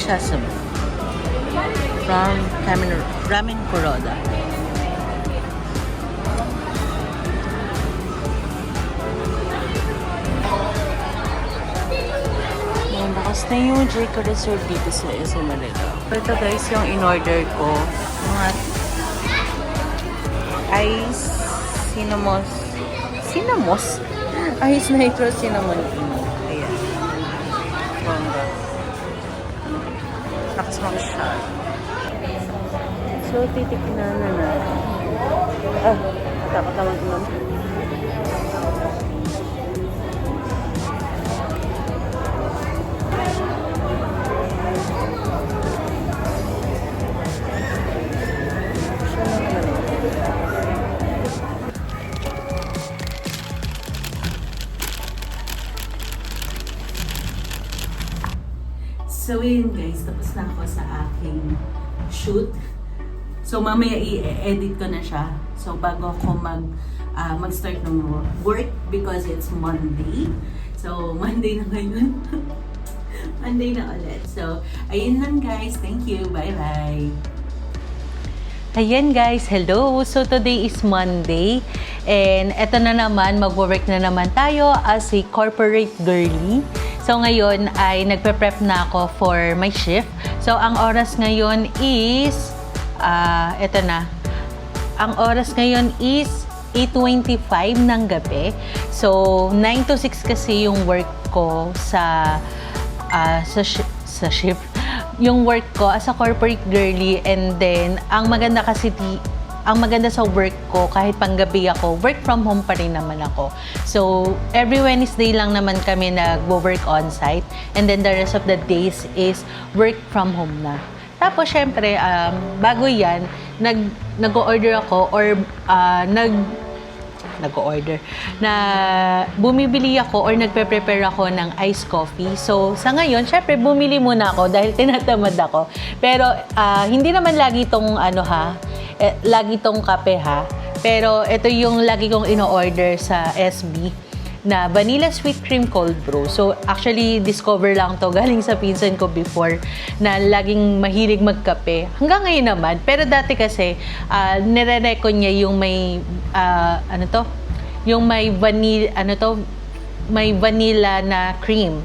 sesame from Ramen Kuroda. Ayan, bakas na yung Jayco Resort dito sa SM Manila. Ito guys, yung in-order ko. Mga ice cinnamon? Ice nitro cinnamon. Ayan. Bongga. Lakas mag-shot. So, titiknan na natin. Takot naman naman. So, yun guys, tapos na ako sa aking shoot. So, mamaya i-edit ko na siya. So, bago ako mag-start ng work because it's Monday. So, Monday na ngayon. Monday na ulit. So, ayun lang guys. Thank you. Bye-bye. Ayan guys, hello! So today is Monday and eto na naman, mag-work na naman tayo as a corporate girly. So ngayon ay nagpe-prep na ako for my shift. So ang oras ngayon is, eto na, ang oras ngayon is 8:25 ng gabi. So 9 to 6 kasi yung work ko sa shift. Yung work ko as a corporate girly, and then ang maganda sa work ko, kahit panggabi ako, work from home pa rin naman ako. So every Wednesday lang naman kami nag-work on site, and then the rest of the days is work from home na. Tapos syempre bago yan, nag-order ako or na bumibili ako or nagpe-prepare ako ng iced coffee. So, sa ngayon, syempre, bumili muna ako dahil tinatamad ako. Pero, hindi naman lagi itong lagi itong kape ha. Pero, ito yung lagi kong ino-order sa SB na vanilla sweet cream cold brew. So, actually, discover lang to galing sa pinsan ko before na laging mahilig magkape. Hanggang ngayon naman. Pero dati kasi, nire-reco niya yung may, yung may vanilla na cream.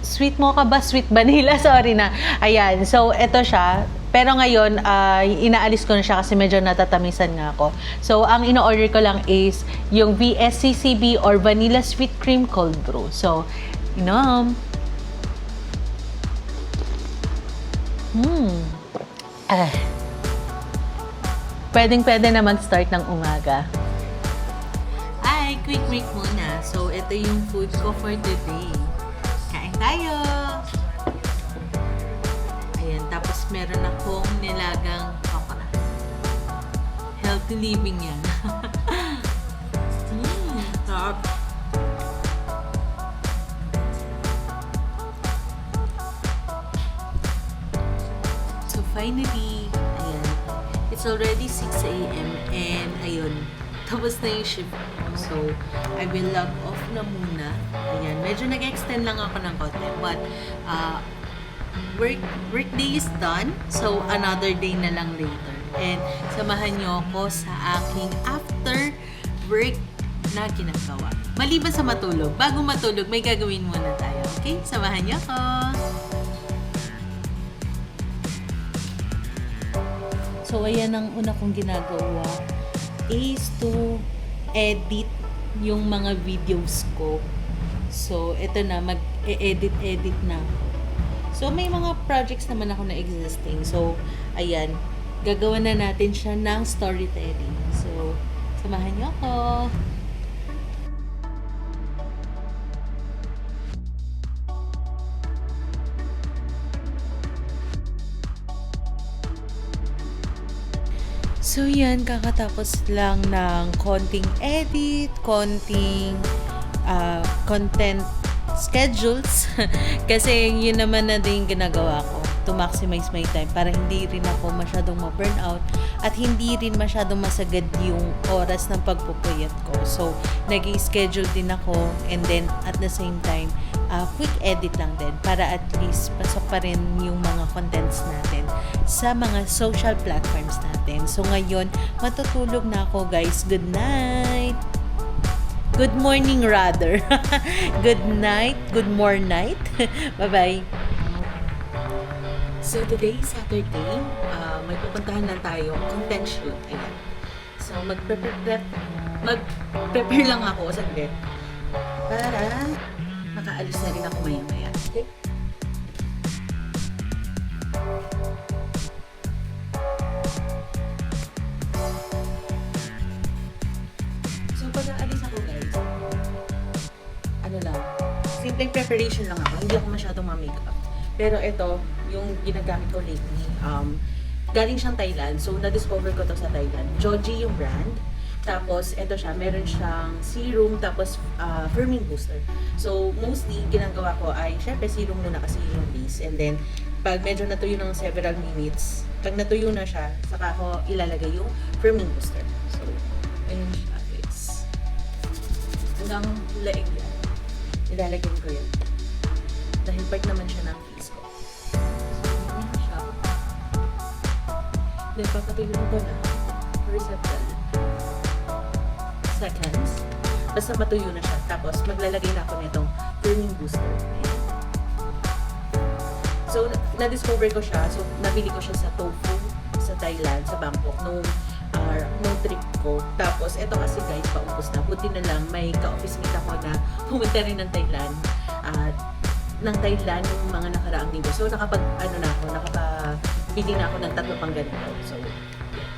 Sweet mocha ba? Sweet vanilla? Sorry na. Ayan. So, eto siya. Pero ngayon, inaalis ko na siya kasi medyo natatamisan nga ako. So, ang ino-order ko lang is yung VSCCB or Vanilla Sweet Cream Cold Brew. So, Pwedeng-pwede na mag-start ng umaga. Ay, quick break muna. So, ito yung food ko for today. Kain tayo! Ayan, tapos meron akong nilagang okra. Healthy living yan. Sarap. So, finally, ayan, it's already 6 a.m. and ayun, tapos na yung shift. So, I will log off na muna. Ayan, medyo nag-extend lang ako ng konti. But, work day is done. So, another day na lang later. And, samahan niyo ako sa aking after work na ginagawa. Maliban sa matulog. Bago matulog, may gagawin muna tayo. Okay? Samahan niyo ako. So, ayan ang una kong ginagawa is to edit yung mga videos ko. So, ito na, mag-edit na. So, may mga projects naman ako na existing. So, ayan, gagawa na natin siya ng storytelling. So, samahan niyo ako. So yan, kakatapos lang ng konting edit, konting content schedules. Kasi yun naman na din ginagawa ko to maximize my time para hindi rin ako masyadong ma-burnout at hindi rin masyadong masagad yung oras ng pagpupuyat ko. So, nag-i-schedule din ako and then at the same time, quick edit lang din para at least pasok pa rin yung mga contents natin sa mga social platforms natin. So ngayon, matutulog na ako guys. Good night! Good morning rather. Good night. Good morning. Bye-bye. So today, Saturday, may pupuntahan lang tayo, content shoot. Ayan. So mag-prepare lang ako saglit para makaalis na rin ako maya-maya. Okay? So pag-aalis ako guys, ano lang, simpleng preparation lang ako. Hindi ako masyadong ma-makeup. Pero ito, yung ginagamit ko lately, galing siyang Thailand. So, na-discover ko to sa Thailand. Joji yung brand. Tapos, ito siya, meron siyang serum, tapos firming booster. So, mostly, ginagawa ko ay, syempre, serum muna kasi yung base. And then, pag medyo natuyo ng several minutes, pag natuyo na siya, saka ko ilalagay yung firming booster. So, ayun siya, guys. Hanggang leeg yan. Ilalagay ko yun. Dahil part naman siya ng face ko. Ayan siya. Then, papatulog ko na for several seconds. Basta matuyo na siya. Tapos, maglalagay na ako nitong firming booster. Ayan. So, na-discover ko siya. So, nabili ko siya sa Tofu sa Thailand, sa Bangkok, nung trip ko. Tapos, eto kasi guys, paubos na. Buti na lang, may ka-office mate ako na pumunta rin ng Thailand. Yung mga nakaraang linggo. So, nakapabili na ako ng 3 pang ganito. So,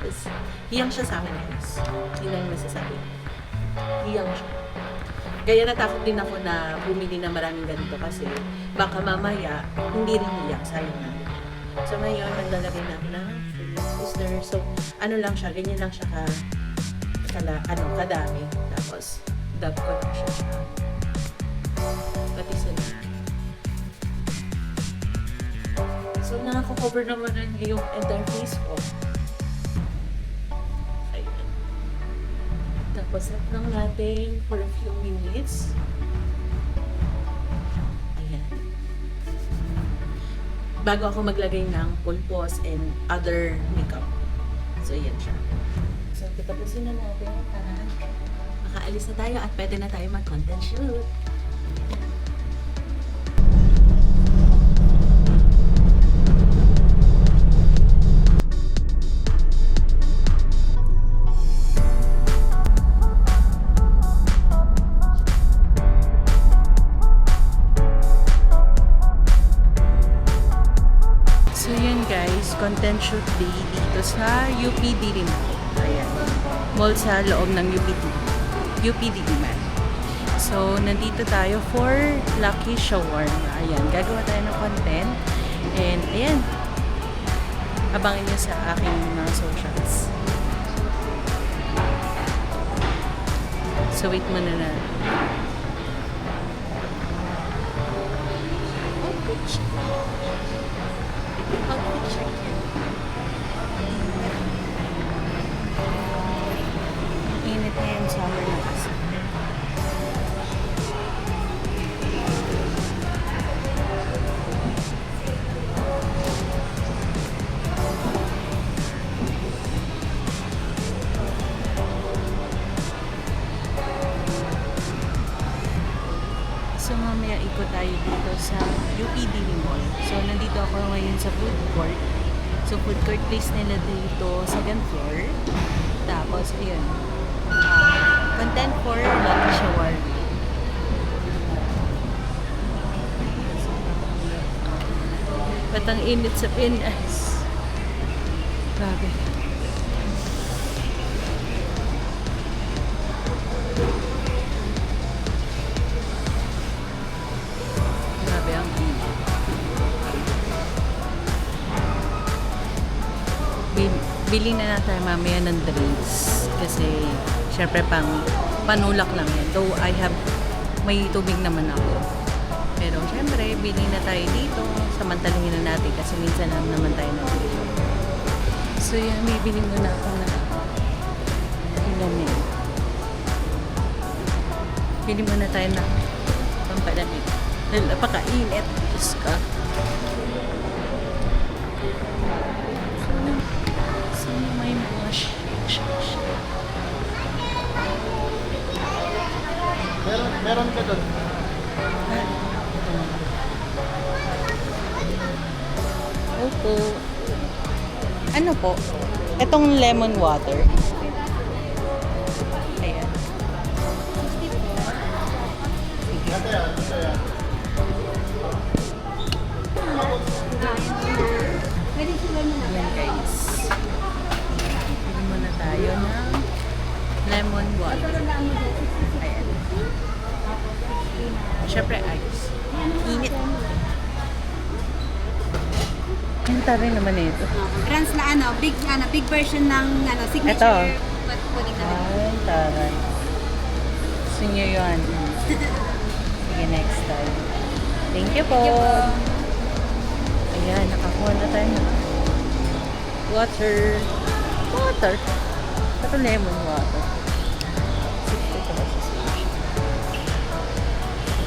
yes. Hiyang siya sa akin, guys. Yun lang yung masasabi. Hiyang siya. Kaya natakot din ako na bumili na maraming ganito kasi baka mamaya hindi rin hiyang, sayang na. So, ngayon, naglalagay na ako ng booster. So, ano lang siya, ganyan lang siya kadami. Tapos, dab ko na siya. Pati sa neck. So, nakaka-cover naman yung entire face ko. Ayan. Tapos, set lang natin for a few minutes. Ayan. Bago ako maglagay ng pulpos and other makeup. So, ayan siya. So, tatapusin na natin para makaalis na tayo at pwede na tayo mag-content shoot. Content shoot day dito sa UP Diliman. Ayan. Mall sa loob ng UP Diliman. So, nandito tayo for Lucky Shawarma. Ayan. Gagawa tayo ng content. And, ayan. Abangan nyo sa aking mga socials. So, wait muna na. Init na yung summer na kasi. So mamaya ikot tayo dito sa UPDV Mall. So nandito ako ngayon sa food court. So food court place nila dito sa second floor. Tapos ayun. Content for Lucky Shawarma. Batang init sa Pinas. Grabe. Grabe ang init. Bili na natin mamaya ng drinks. Kasi, syempre panulak lang yan. Though may tubig naman ako. Pero syempre, bili na tayo dito. Samantalingin na natin kasi minsan naman tayo nandito. So yan, bibili muna ako na ilamig. Bili muna tayo na pampalamig. Dahil napakainit. Diyos ka. Sino may mga shake. Meron ka doon. Opo. Ano po? Itong lemon water. Ayan. Ayan guys. Pili muna tayo ng lemon water. Ayan. Siyempre ice. Init. Kanta rin naman ito. Trans na big version ng signature. Ito. Pudding na. Ay, taray. Gusto nyo yun. Sige, next time. Thank you po. Ayan, nakakuha na tayo ng water. Ito lemon water. 60 to sa station.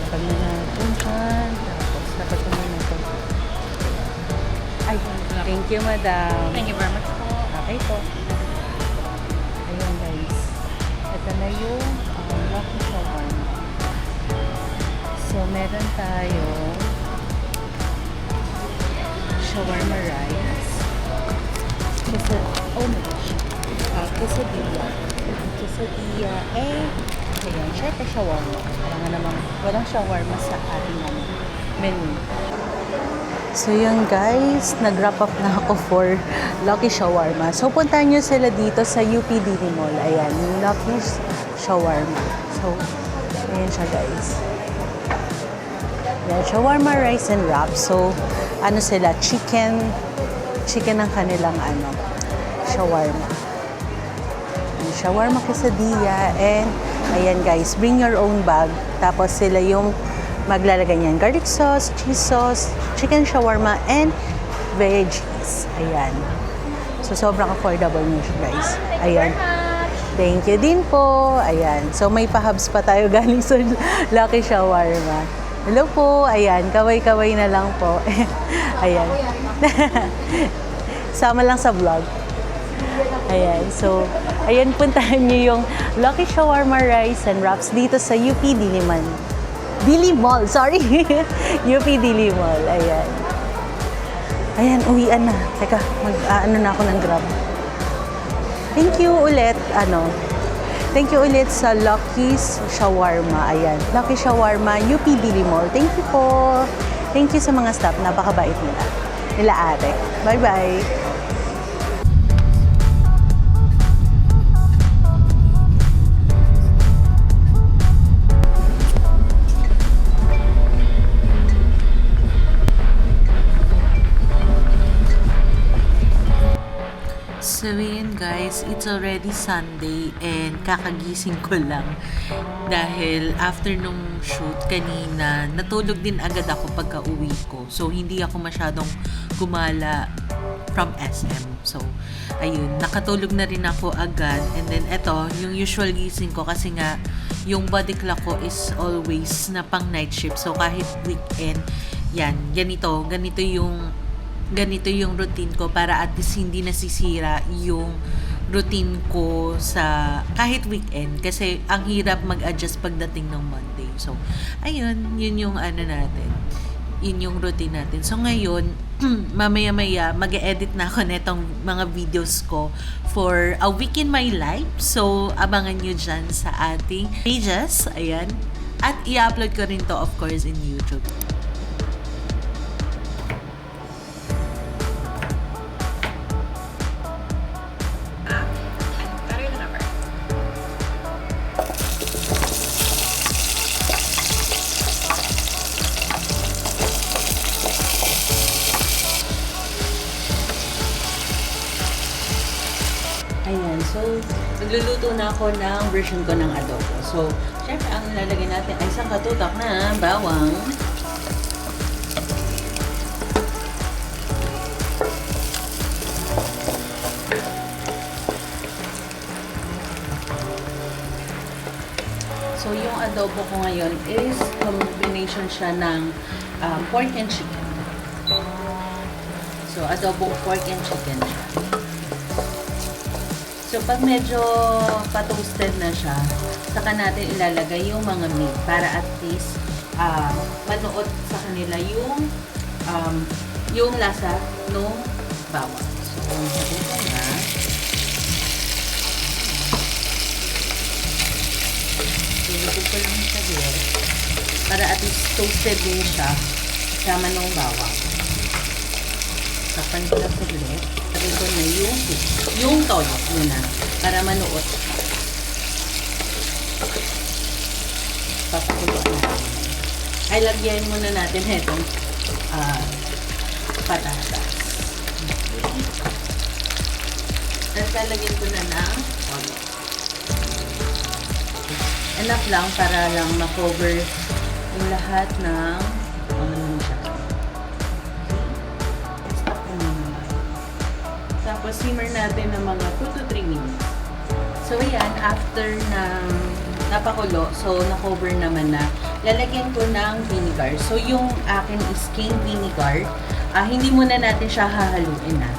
Kapag na natin dyan. Tapos, dapat ko muna ito. Ay, thank you, madam. Thank you very much po. Okay po. Ayun guys. Ito na yung Lucky Shawarma. So, meron tayong shawarma rice. Kasi, oh my gosh. Quesadilla. Quesadilla. Ayan. Syempre shawarma. Kaya nga naman, walang shawarma sa ating menu. So yun guys, nag-wrap up na ako for Lucky Shawarma. So puntahan nyo sila dito sa UP Dili Mall. Ayan, yung Lucky Shawarma. So, ayan siya guys. Ayan, shawarma, rice, and wrap. So, ano sila, chicken ang kanilang shawarma. Shawarma quesadilla, and ayan guys, bring your own bag. Tapos sila yung maglalagay niyan garlic sauce, cheese sauce, chicken shawarma, and veggies. Ayan. So, sobrang affordable niyo siya, guys. Ayan. Thank you din po. Ayan. So, may pahabs pa tayo galing sa Lucky Shawarma. Hello po. Ayan. Kaway-kaway na lang po. Ayan. Sama lang sa vlog. Ayan. So, ayan, puntahan niyo yung Lucky Shawarma Rice and Wraps dito sa UP Dili Mall, sorry. UP Dili Mall, ayan. Ayan, uwian na. Teka, mag-ano na ako ng Grab. Thank you ulit, Thank you ulit sa Lucky's Shawarma, ayan. Lucky Shawarma, UP Dili Mall. Thank you po. Thank you sa mga staff, napakabait nila ate. Bye-bye. So yun guys, it's already Sunday and kakagising ko lang dahil after nung shoot kanina, natulog din agad ako pagka uwi ko. So hindi ako masyadong gumala from SM. So ayun, nakatulog na rin ako agad, and then eto, yung usual gising ko kasi nga yung body clock ko is always na pang night shift. So kahit weekend, ganito yung routine ko para at least hindi nasisira yung routine ko sa kahit weekend kasi ang hirap mag-adjust pagdating ng Monday. So, ayun, yun yung natin. Yun yung routine natin. So, ngayon, mamaya-maya, mag-edit na ako netong mga videos ko for a week in my life. So, abangan nyo dyan sa ating pages. Ayan. At i-upload ko rin to, of course, in YouTube. Ayan, so nagluluto na ako ng version ko ng adobo. So, syempre ang lalagay natin ay isang katutak na bawang. So, So, yung adobo ko ngayon is combination siya ng pork and chicken. So, adobo pork and chicken siya. So, pag medyo pa-toasted na siya, saka natin ilalagay yung mga meat para at least manuot sa kanila yung lasa ng bawang. So, sabi ko na. Tulugod ko lang sa gilid para at least toasted din siya kasama ng bawang. Tapan ko lang sa gilid. Sabi ko na yung toyo muna para manuot. Papakuluan natin. Ay, lagyan muna natin itong patatas. Okay. Tapos lalagyan ko na ng toyo. Enough lang para lang ma-cover yung lahat ng siya. Stop ko muna. Tapos simmer natin ng mga 2 to 3 minutes. So yan, after ng napakulo, so na-cover naman na, lalagyan ko ng vinegar. So yung akin is cane vinegar. Hindi muna natin siya hahaluin na.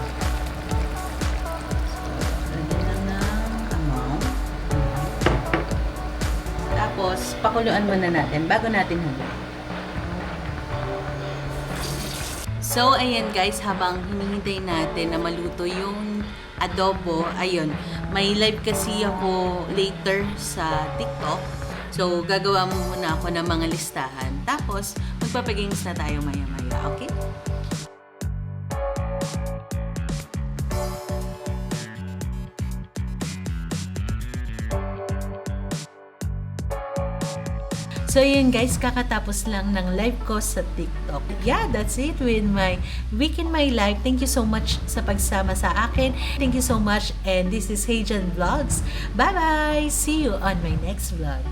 Tapos, pakuluan muna natin bago natin haluin. So, ayan guys, habang hinihintay natin na maluto yung adobo, ayun, may live kasi ako later sa TikTok. So, gagawa muna ako ng mga listahan. Tapos, magpapagames na tayo maya-maya, okay? So yun guys, kakatapos lang ng live ko sa TikTok. Yeah, that's it with my week in my life. Thank you so much sa pagsama sa akin. Thank you so much, and this is Heijan Vlogs. Bye-bye! See you on my next vlog.